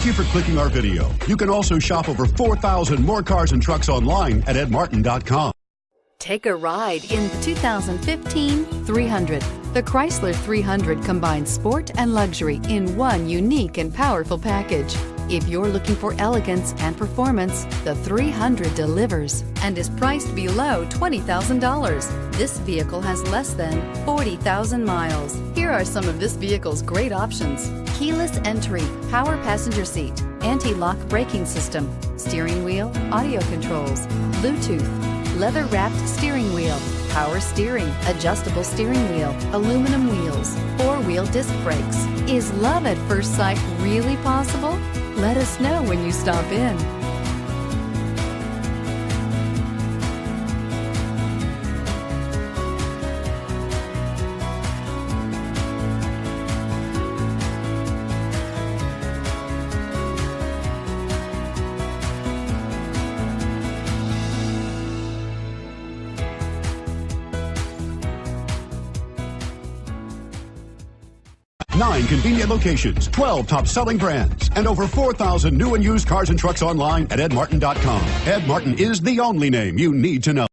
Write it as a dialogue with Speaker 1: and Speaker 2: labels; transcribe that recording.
Speaker 1: you for clicking our video. You can also shop over 4,000 more cars and trucks online at edmartin.com.
Speaker 2: Take a ride in the 2015 300. The Chrysler 300 combines sport and luxury in one unique and powerful package. If you're looking for elegance and performance, the 300 delivers and is priced below $20,000. This vehicle has less than 40,000 miles. Here are some of this vehicle's great options: keyless entry, power passenger seat, anti-lock braking system, steering wheel audio controls, Bluetooth, leather-wrapped steering wheel, power steering, adjustable steering wheel, aluminum wheels, four-wheel disc brakes. Is love at first sight really possible? Let us know when you stop in.
Speaker 1: Nine convenient locations, 12 top-selling brands, and over 4,000 new and used cars and trucks online at edmartin.com. Ed Martin is the only name you need to know.